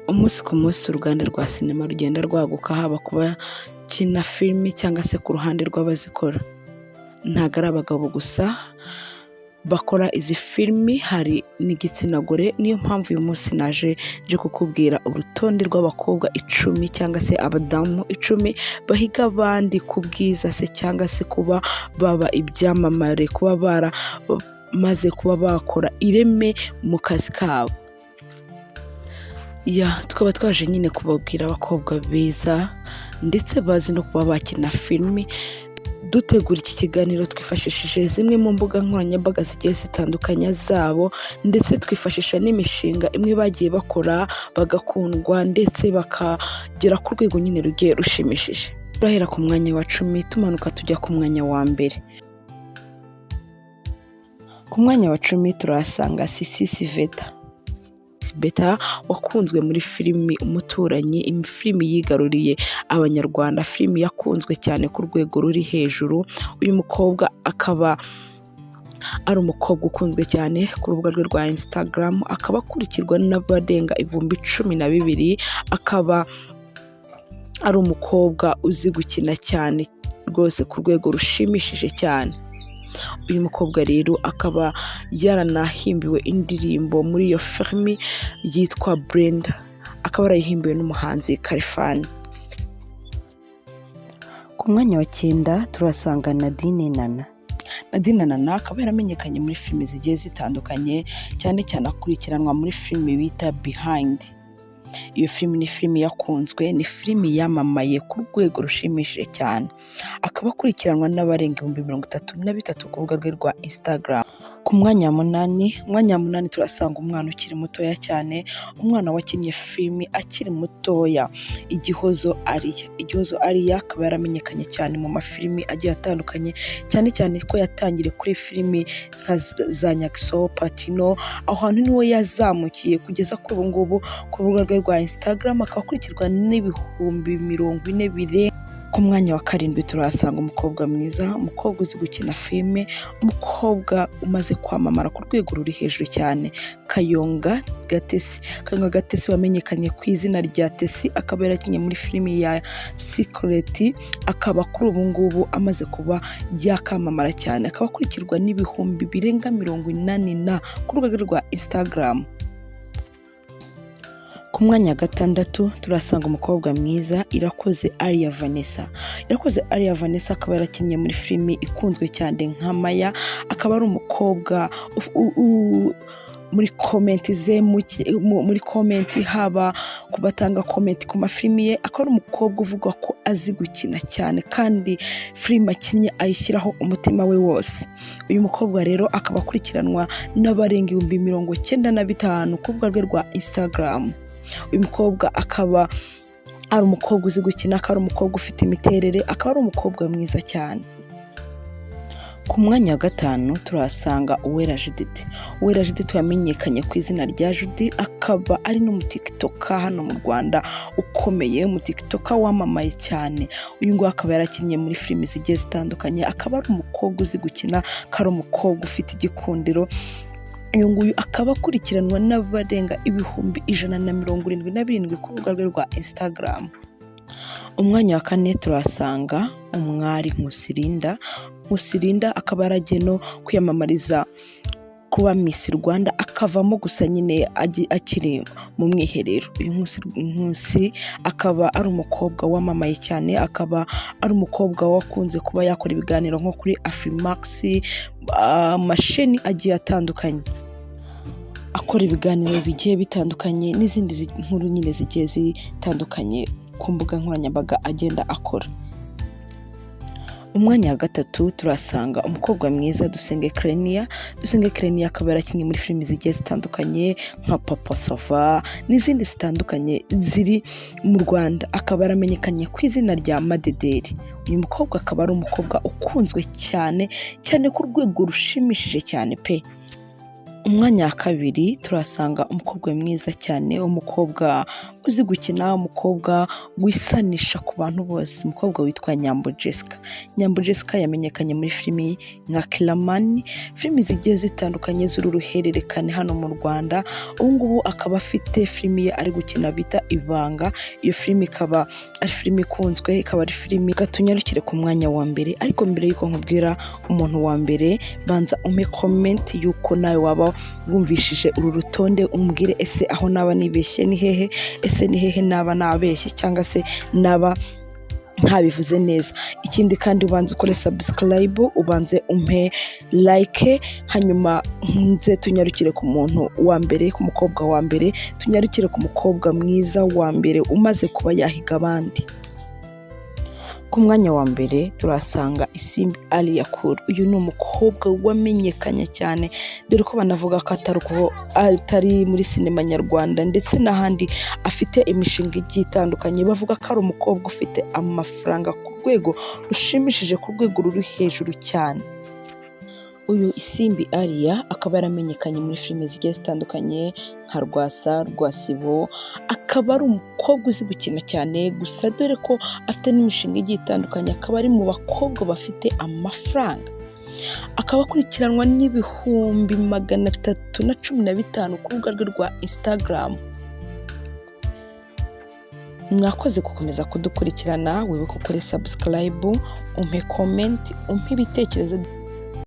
Umunsi ku munsi uruganda rwa sinema rugenda rwaguka, haba ku bakina filimi cyangwa se ku ruhande rw'abazikora. Ntabwo ari abagabo gusa bakora izi filimi, hari n'igitsina gore. Niyo mpamvu uyu munsi naje kukubwira urutonde rw'abakobwa 10 cyangwa se abadamu 10 bahiga abandi ku bwiza se cyangwa se kuba baba ibyamamare, kuba baramaze kuba bakora ireme mu kazi kabo. Tukaba twaje nyine kubabwira abakobwa beza ndetse bazi no kuba bakina filimi. Dutegura iki kiganiro twifashishije zimwe mu mbuga nkoranyambaga zigiye zitandukanye zabo, ndetse twifashisha n'imishinga imwe bagiye bakora bagakundwa ndetse bakagera ku rwego nyine rugiye rushimishije. Turahera ku mwanya wa 10 tumanuka tujya ku mwanya wa mbere. Ku mwanya wa 10 turahasanga Sisi Sibeta wakunzwe muri filimi Umuturanyi, filimi yigaruriye abanyarwanda, filimi yakunzwe cyane ku rwego ruri hejuru. Uyu mukobwa akaba ari umukobwa ukunzwe cyane ku rubuga rwe rwa Instagram, akaba akurikirwa n'abarenga 12,000. Akaba ari umukobwa uzi gukina cyane rwose ku rwego rushimishije cyane. Uyu mukobwa rero akaba yaranahimbiwe indirimbo muri iyo filimi yitwa Brenda, akaba yarayihimbiwe n'umuhanzi Khalfan. Ku mwanya wa 9 turasanga Nadine Nana akaba yaramenyekanye muri filimi zigiye zitandukanye, cyane cyane akurikiranwa muri filimi bita Behind. Iyo filimi ni filimi yakunzwe, ni filimi yamamaye ku rwego rushimishije cyane. Akaba akurikiranwa n'abarenga 33,000 ku rubuga rwe rwa Instagram. Ku mwanya wa 8 turasanga umwana ukiri mutoya cyane, umwana wakinnye filimi akiri mutoya, Igihozo Aria. Akaba yaramenyekanye cyane mu mafilimi agiye atandukanye, cyane cyane ko yatangiriye kuri filimi nka za Nyagiso, Patino. Aho hantu niwe yazamukiye kugeza kuri ubu ngubu ku rubuga rwe rwa Instagram, akaba akurikirwa n'ibihumbi 40 bire. Ku mwanya wa 7 turahasanga umukobwa mwiza, umukobwa uzi gukina filime, umukobwa umaze kwamamara ku rwego ruri hejuru cyane, Kayonga Gatesi wamenyekanye ku izina rya Tesi. Akaba yarakinnye muri filimi ya Secret, akaba kuri ubu ngubu amaze kuba yakamamara cyane, akaba akurikirwa n'ibihumbi birenga 80 ku rubuga rwa Instagram. Ku mwanya wa 6 turasanga umukobwa mwiza, Irakoze Aria Vanessa. Akaba yarakinnye muri filimi ikunzwe cyane nka Maya. Akaba ari umukobwa muri komenti haba kubatanga komenti ku mafilimi ye, akaba ari umukobwa uvuga ko azi gukina cyane kandi filimi akinnye ayishyiraho umutima we wose. Uyu mukobwa rero akaba akurikiranwa n'abarenga 95,000 ku rubuga rwe rwa Instagram. Uyu mukobwa akaba ari umukobwa uzi gukina, akaba ari umukobwa ufite imiterere, akaba ari umukobwa mwiza cyane. Ku mwanya wa 5 turahasanga Uwera Judith wamenyekanye ku izina rya Judy. Akaba ari n'umutiktoka hano mu Rwanda ukomeye, umutiktoka wamamaye cyane. Uyu nguyu akaba yarakinnye muri filimi zigiye zitandukanye, akaba ari umukobwa uzi gukina, akaba ari umukobwa ufite igikundiro. Uyu nguyu akaba akurikiranwa n'abarenga 177 ku rubuga rwe rwa Instagram. Umwanya wa 4 turahasanga umwari Nkusirinda. Akaba yaragiye no kwiyamamariza kuba Miss Rwanda, akavamo gusa nyine akiri mu mwiherero. Uyu Nkusi akaba ari umukobwa wamamaye cyane, akaba ari umukobwa wakunze kuba yakora ibiganiro nko kuri Afrimax, amasheni agiye atandukanye, akora ibiganiro bigiye bitandukanye n'izindi nkuru nyine zigiye zitandukanye ku mbuga nkoranyambaga agenda akora. Umwanya wa 3 turasanga umukobwa mwiza Dusenge Clenia. Akaba yarakinnye muri filimi zigiye zitandukanye nka Papa Sava n'izindi zitandukanye ziri mu Rwanda. Akaba yaramenyekanye ku izina rya Madederi. Uyu mukobwa akaba ari umukobwa ukunzwe cyane ku rwego rushimishije cyane pe. Umwanya wa kabiri turasanga umukobwa mwiza cyane, umukobwa uzi gukina, umukobwa wisanisha ku bantu bose, umukobwa witwa Nyambo Jessica. Nyambo Jessica yamenyekanye muri filimi nka Kiramani, filimi zigiye zitandukanye z'uruhererekane hano mu Rwanda. Ubu ngubu akaba afite filimi ye ari gukina bita Ibanga. Iyo filimi ikaba ari filimi ikunzwe, ikaba ari filimi gatunyarukire ku mwanya wa mbere. Ariko mbere yuko nkubwira umuntu wa mbere, banza umpe comment yuko nawe waba wumvishije uru rutonde, umbwire ese aho naba nibeshye ni hehe, ese ni hehe naba nabeshye cyangwa se naba ntabivuze neza. Ikindi kandi ubanze ukore subscribe, ubanze umpe like, hanyuma nze tunyarukire ku muntu wa mbere, ku mukobwa wa mbere, tunyarukire ku mukobwa mwiza wa mbere umaze kuba yahiga abandi. Ku mwanya wa mbere turasanga Isimbi Ali Yakul. Uyu ni umukobwa wamenyekanye cyane, dore ko banavuga ko atari muri sinema nyarwanda ndetse n'ahandi afite imishinga igiye itandukanye. Bavuga ko ari umukobwa ufite amafaranga ku rwego rushimishije, ku rwego ruri hejuru cyane. Uyu Isimbi Alia akaba yaramenyekanye muri filime zigiye zitandukanye nka Rwasa, Rwasibo. Akaba ari umukobwa uzi gukina cyane, gusa dore ko afite n'imishinga igiye itandukanye, akaba ari mu bakobwa bafite amafaranga. Akaba akurikiranwa n'ibihumbi 315 ku rubuga rwe rwa Instagram. Mwakoze gukomeza kudukurikirana, wibuke ukore subscribe, umpe comment, umpe ibitekerezo